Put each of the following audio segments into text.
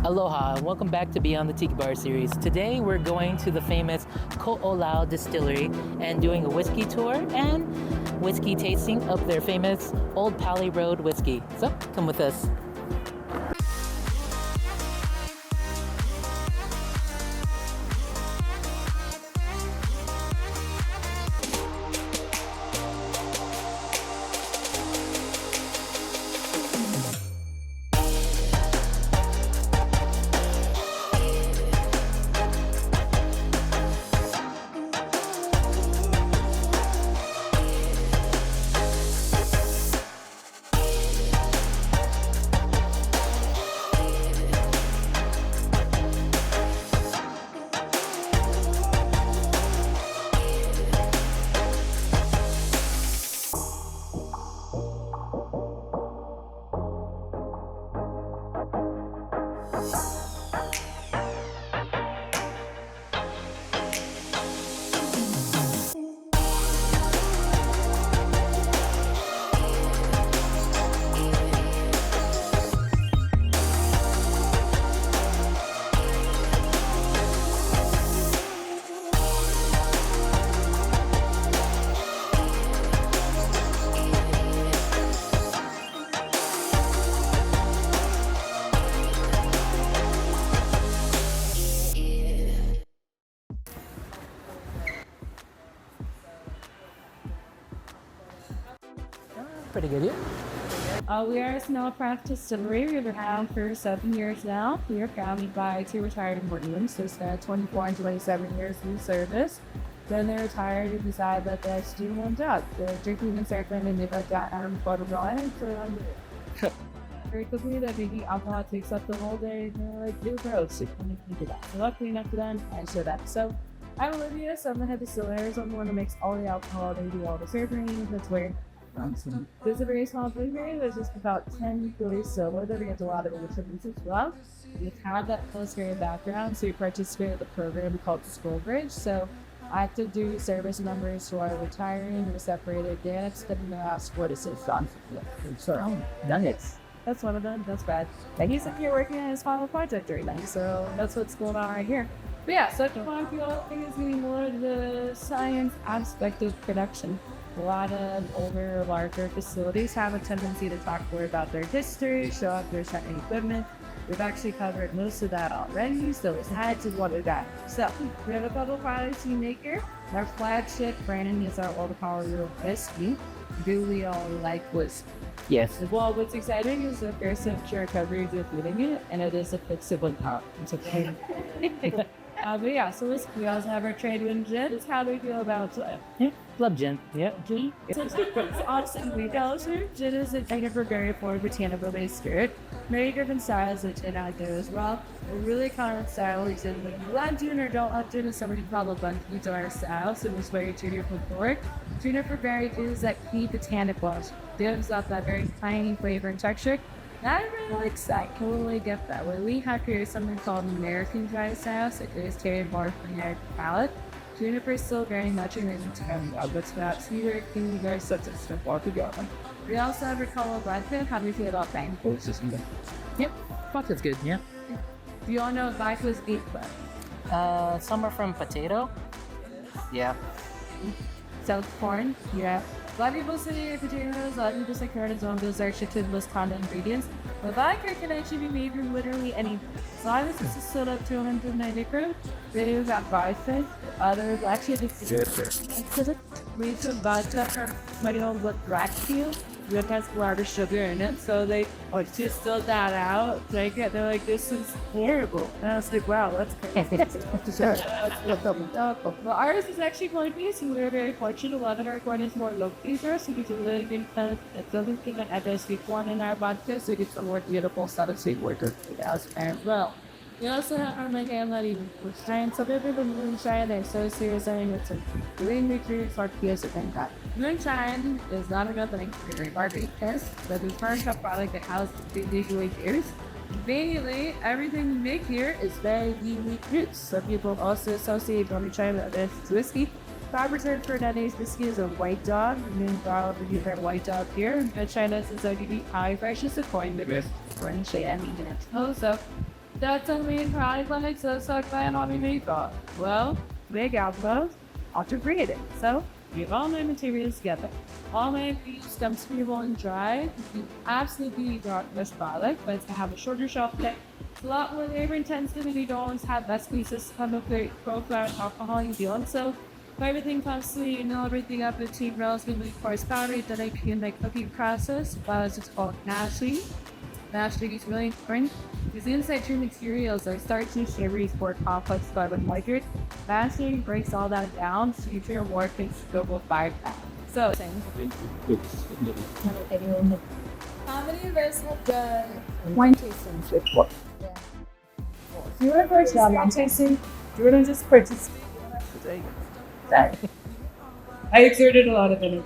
Aloha, and welcome back to Beyond the Tiki Bar series. Today we're going to the famous Ohau Distillery and doing a whiskey tour and whiskey tasting of their famous Old Pali Road whiskey. So come with us. Pretty good, yeah? We are a small craft distillery. We've been around for 7 years now. We are founded by two retired Mormons. So spent 24 and 27 years in service. Then they retired and decided that they should do one job. They're drinking and surfing, and they've got out of bottle drawing. So very quickly, that maybe alcohol takes up the whole day. And they're like, do gross. So do that. So luckily enough for them, I showed up. So I'm Olivia, so I'm the head distiller. So I'm the one that makes all the alcohol. They do all the serving. That's where this is a very small brewery. There's just about 10 breweries sober. There gets a lot of initiatives as well. We have that military background, so we participate in the program called the School Bridge. So I have to do service members who are retiring or separated. Dan extended the last, what is it, John? Oh, nuggets. That's one of them. That's bad. And he's here working on his final project right now, so that's what's going on right here. But yeah, so I think it's going to be more of the science aspect of production. A lot of older, larger facilities have a tendency to talk more about their history, show off their second equipment. We've actually covered most of that already, so it's had to what we got. So we have a couple of products you make here. Our flagship brand is our Old Pali Road Whiskey. Do we all like whiskey? Yes. Well, what's exciting is that there's some pure coverage of eating it, and it is a fixable cup. It's okay. But yeah, so we also have our Trejo gin. How do we feel about it? Yeah, love gin. Yeah. Gin? It's awesome. We also gin is a kind of a very forward botanical-based spirit. Many different styles of gin out there as well. A really common style is in when you love gin or don't love gin, and somebody called a bunch of our style, so there's very two different for it. Two different varieties that keep the tannic wash. Gives up that very tiny flavor and texture. I really like that. I totally get that. What we have here is something called American dry style, so it is tailored more for the American palate. Juniper is still very much in the term of what's about cedar, king, very such a stuff altogether. We also have a color vodka. How do you feel about that? Oh, it's just good. Yep, vodka's good, yeah. Do you all know what vodka's beef but? Some are from potato. Yeah. South corn, yeah. A lot of people say potatoes, a lot of people say cortisone, those are actually two of the most common ingredients. But vodka can actually be made from literally anything. As long as it's still up to 190 proof, they do got vodka. Others actually just made some vodka from what you know what black tea. It has a lot of sugar in it, so they just still that out, drink it. They're like, this is terrible. And I was like, wow, that's crazy. Well, ours is actually going to be, so we're very fortunate. A lot of our corn is more locally sourced, so we can live in it doesn't get an FSB corn in our vodka, so we get some more beautiful stuff to work as well. We also have our mega even moonshine. So people with moonshine, they're so serious with some green recruits or peers of any kind. Moonshine is not a good thing for your marketing test, but the first product that houses the usually years. Conveniently, everything we make here is very unique roots. So people also associate moonshine with this whiskey. Fabricated for Chinese whiskey is a white dog. The main bottle of the white dog here. But China is a unique high freshness of coin with French and so That's our main product line, so let's talk about how we make it. Well, big alcohol, ultra creative. So, we have all my materials together. All my ingredients come stable and dry. You absolutely got this product, but it's gonna have a shorter shelf life. It's a lot more labor intensive, and you don't always have best pieces come up with profile alcohol you're dealing. So, if everything comes to you know everything up with team relatively coarse powder, then I begin my cooking process, which is called mashing. Mashing is really important because the inside two materials are starchy, savory, sport complex carbohydrates. Mashing breaks all that down so you feel more consumable by pounds. So, how many of us have done wine tastings before? Yeah. If you ever done wine tasting, you wouldn't just participate. Sorry. I exerted a lot of energy.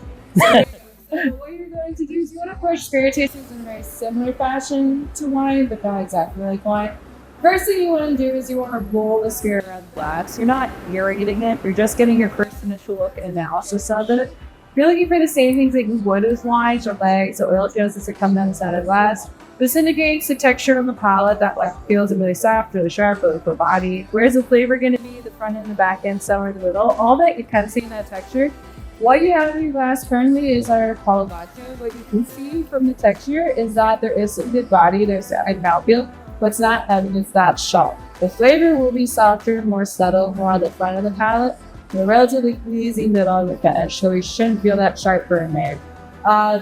So what you're going to do is you want to approach spirit tastings in a very similar fashion to wine, but not exactly like wine. First thing you want to do is you want to roll the spirit around the glass. You're not irrigating it, you're just getting your first initial look and analysis of it. You're looking for the same things that you would as wine, so legs, so oil trails as they come down inside of glass. This indicates the texture on the palate that like feels really soft, really sharp, really full body. Where's the flavor going to be? The front end, the back end, somewhere in the middle. All that you kind of see in that texture. What you have in your glass currently is our Pali Vodka. What you can see from the texture is that there is a good body, there's a mouthfeel. What's not heavy is that sharp. The flavor will be softer, more subtle, more on the front of the palate. They're relatively easy middle on the finish, so you shouldn't feel that sharp burn there.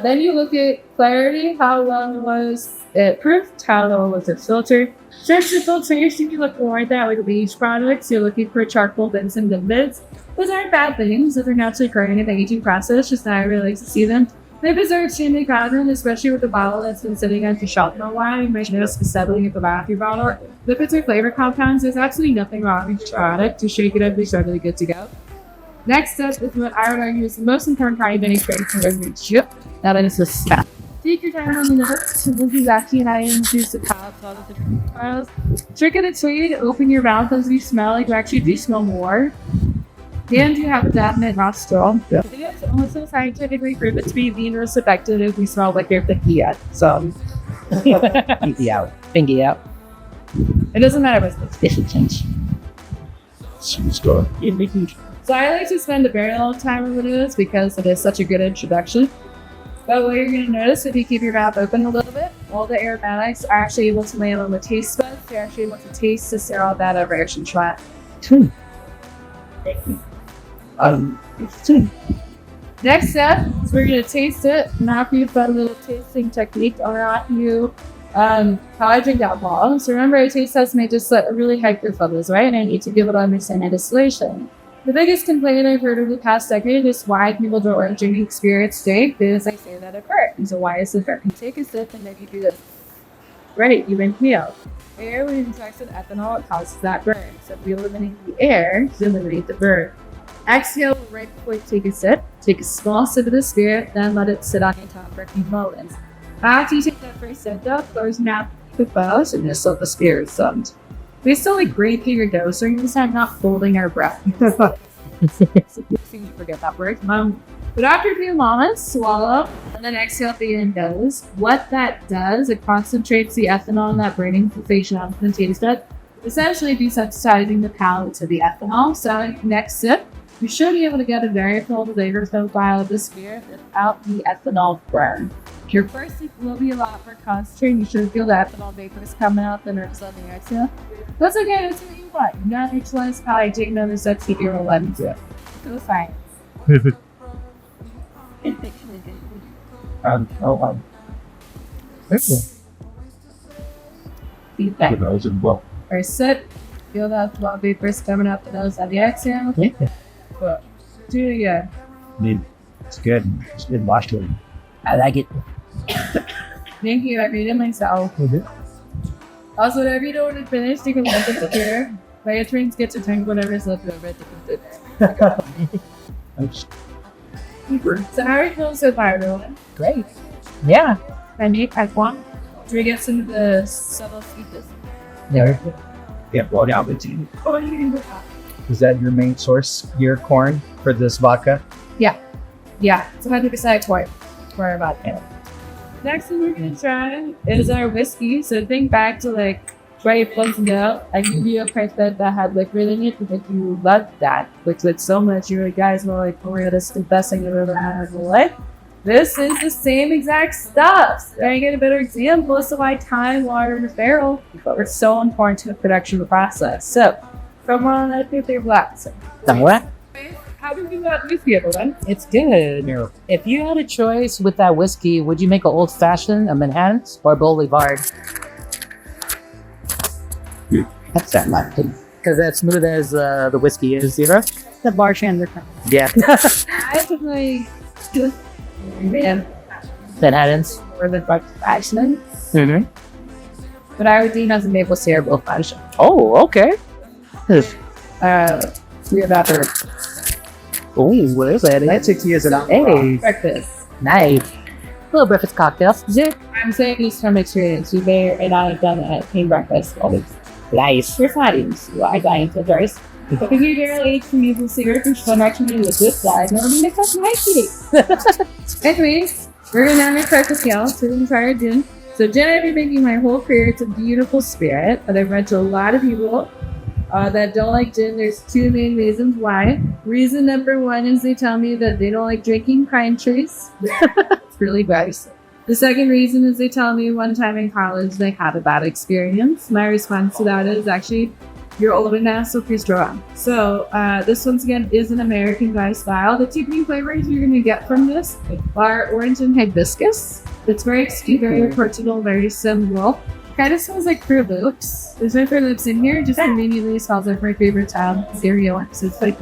Then you look at clarity, how long was it proofed, how long was it filtered. Search the filtration, you look more at that with aged products. You're looking for charcoal bits and divots. Those aren't bad things, those are naturally occurring in the aging process, just that I really like to see them. Lipids are extremely common, especially with the bottle that's been sitting on your shelf for a while. You might notice the settling of the bathroom bottle. Lipids are flavor compounds. There's absolutely nothing wrong with your product. To shake it up, you're totally good to go. Next up is what I would argue is the most important part of any trade for every chip. That is the smell. Take your time on the notes. This is actually how you introduce the palates, all the different styles. Trick of the trade, open your mouth as you smell. You actually do smell more. And you have a definite nostril. Yeah. It's also scientifically proven to be the most effective if we smell like you're picky yet. So, Pinky out. Pinky out. it doesn't matter what's Efficient. So I like to spend a very long time with this because it is such a good introduction. But what you're going to notice if you keep your mouth open a little bit, all the aromatics are actually able to land on the taste buds. You're actually able to taste the sterile data reaction track. Next step is we're going to taste it. And after you've done a little tasting technique on you, how I drink alcohol. So remember, a taste test may just let really hyper levels, right? And I need to be able to understand the distillation. The biggest complaint I've heard over the past decade is why people don't like drinking spirits today, because I say that occur. And so why is it occur? You take a sip and then you do this. Right, you inhale. Air, when it interacts with ethanol, it causes that burn. So if we eliminate the air, you eliminate the burn. Exhale right before you take a sip. Take a small sip of the spirit, then let it sit on your tongue for a few moments. After you take that first sip, though, close your mouth with bows and just let the spirit sums. We still like great finger dose during this time, not holding our breath. Seem to forget that word. But after a few moments, swallow, and then exhale at the end goes. What that does, it concentrates the ethanol in that burning sensation out of the taste bud, essentially desensitizing the palate to the ethanol. So next sip, you should be able to get a very full flavor profile of the spirit without the ethanol burn. Your first sip will be a lot more concentrated. You should feel the ethanol vapors coming out the nerves on the exhale. That's okay, that's what you want. You gotta neutralize palate, take another sip, keep your let into it. Go science. Feedback. First sip, feel the ethanol vapors coming out the nose on the exhale. Cool. Do it again. It's good. It's good wash-good. I like it. Thank you, I read it myself. Also, whatever you don't want to finish, you can let it here. By your trains get to drink whatever is left over at the So how are you feeling so far, everyone? Great. Yeah. And you had one? Do we get some of the subtle sweetness? There. Yeah, well, yeah, but is that your main source, your corn, for this vodka? Yeah, it's 100% corn for our vodka. Next thing we're going to try is our whiskey. So think back to like very pleasant out. I give you a price that had liquor in it because you love that liquid so much. You're like, guys, well, like, oh, yeah, this is the best thing I've ever had in my life. This is the same exact stuff. I get a better example as to why time, water, and barrel are so important to the production process. So, from one, I think they're black. So, What? how do you do that whiskey, everyone? It's good. If you had a choice with that whiskey, would you make an old fashioned, a Manhattan, or a Boulevard? That's that much. Because as smooth as the whiskey is, zero. The bartender. Yeah. I would like to Manhattans. or the fashion, Mm-hmm. but I would think as a maple syrup old fashioned. Oh, okay. We about to Oh, what is that? That 6 years ago. Hey, breakfast. nice. Little breakfast cocktails. I'm saying this from experience. You may or not have done a team breakfast always. Nice. We're fighting, so I die into first. If you barely age from maple syrup, which one actually with this side, never make up my cake. Anyways, we're gonna have a cocktail, so we're gonna try our gin. So gin I've been making my whole career. It's a beautiful spirit, but I've read to a lot of people that don't like gin. There's two main reasons why. Reason number one is they tell me that they don't like drinking pine trees. It's really gross. The second reason is they tell me one time in college they had a bad experience. My response to that is actually, you're old enough, so please draw on. So this once again is an American dry style. The two main flavors you're gonna get from this are orange and hibiscus. It's very sweet, very personal, very simple. Kind of smells like Fruit Loops. There's no Fruit Loops in here, just conveniently smells like my favorite cereal. So it's like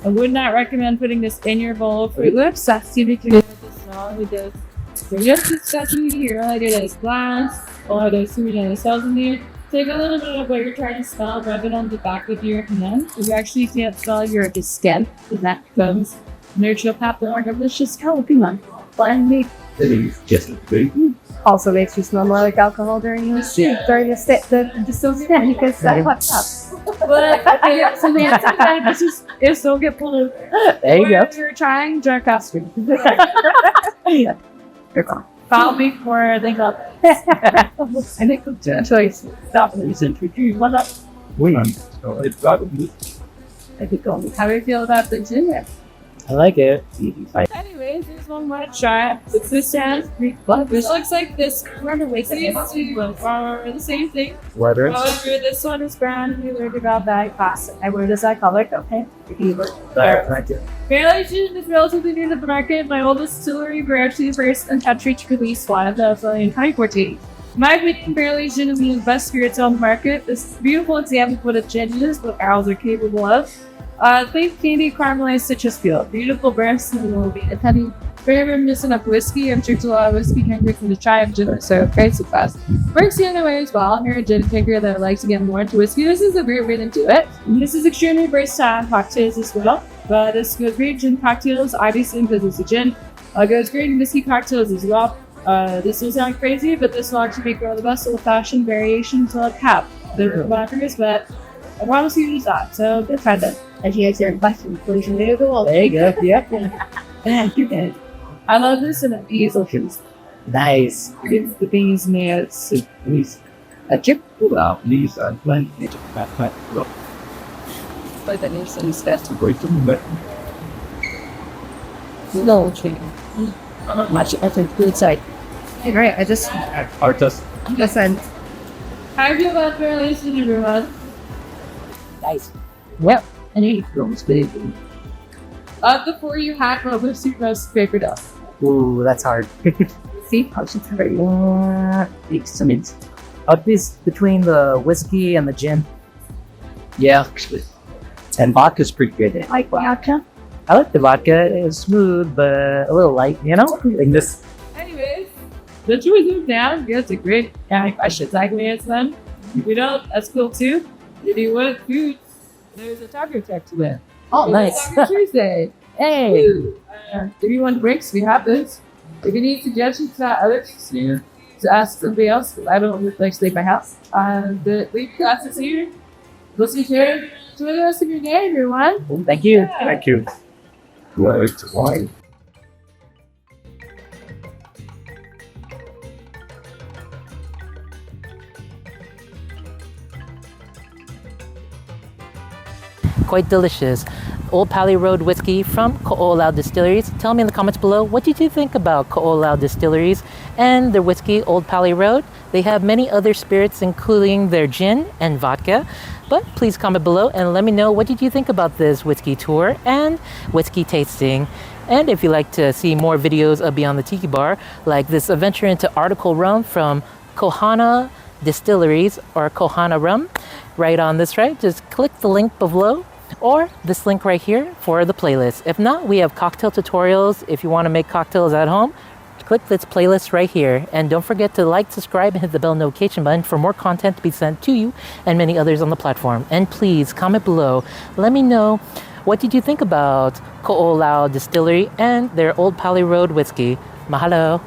I would not recommend putting this in your bowl of Fruit Loops. That's typically what this song we did. So just discussing here, I did a glass, or there's sweet and cells in there. Take a little bit of what you're trying to smell, rub it on the back of your hand. You actually can't smell your skin, and that becomes neutral pepper or delicious jalapeno. Blend me. Just Also makes you smell more like alcohol during the distilled stem because that pops up. But yeah, sometimes it's so get pulled. There you go. If you're trying, drink after. Follow me for they go. I think it's choice. Stop it. What up? I think how do you feel about the gin? I like it. Anyways, there's one more try. It's this sounds Greek blood. This looks like this. Remember, wait, these two are the same thing. Weather. However, this one is brown. We learned about that class. I wear this eye color. Okay. Barrel aged is relatively new to the market. My oldest distillery, we're actually the first in country to release one of those in 2014. My opinion, barrel aged is the best spirits on the market. This is a beautiful example of what a gin is, what barrels are capable of. Think candy caramelized citrus peel. Beautiful bursts and will be a heavy, very reminiscent of whiskey. I've drank a lot of whiskey drinker from the try of gin, so very fast. Works the other way as well. I'm a gin drinker that likes to get more into whiskey. This is a great way to do it. This is extremely versatile in cocktails as well. But this goes great in gin cocktails, obviously because it's a gin. Goes great in whiskey cocktails as well. This will sound crazy, but this will actually make one of the best old-fashioned variations on tap. They're flappers, but I promise you use that, so good try that. As you guys are question, please there you go. There you go. Yep. I love this and the bees options. Nice. It's the bees made soup. A chip. Well, these are plenty. But that is some stuff. No change. Much effort good side. Hey, right, I just Artist. listen. How do you feel about relation, everyone? Nice. Well, And he goes, baby. Of the four you had, what was your most favorite of? ooh, that's hard. See, how she's very Makes some sense. I'd be between the whiskey and the gin. Yeah. And vodka's pretty good. like vodka. I like the vodka. It's smooth, but a little light, you know? Like this. Anyways, the choice is down. That's a great questions. I can answer them. You know, that's cool too. If you want food, there's a taco tech to it. Oh, nice. Taco Tuesday. Hey. If you want breaks, we have this. If you need suggestions about other things here, to ask somebody else, because I don't like to leave my house. Leave classes here. Listen to it. Enjoy the rest of your day, everyone. Thank you. Thank you. Well, it's wine. quite delicious. Old Pali Road Whiskey from Ohau Distilleries. Tell me in the comments below, what did you think about Ohau Distilleries and their whiskey, Old Pali Road? They have many other spirits, including their gin and vodka. But please comment below and let me know, what did you think about this whiskey tour and whiskey tasting? And if you'd like to see more videos of Beyond the Tiki Bar, like this adventure into article rum from Kohana Distilleries or Kohana Rum, right on this right, just click the link below or this link right here for the playlist. If not, we have cocktail tutorials. If you want to make cocktails at home, click this playlist right here. And don't forget to like, subscribe, and hit the bell notification button for more content to be sent to you and many others on the platform. And please comment below. Let me know, what did you think about Ohau Distillery and their Old Pali Road whiskey? Mahalo.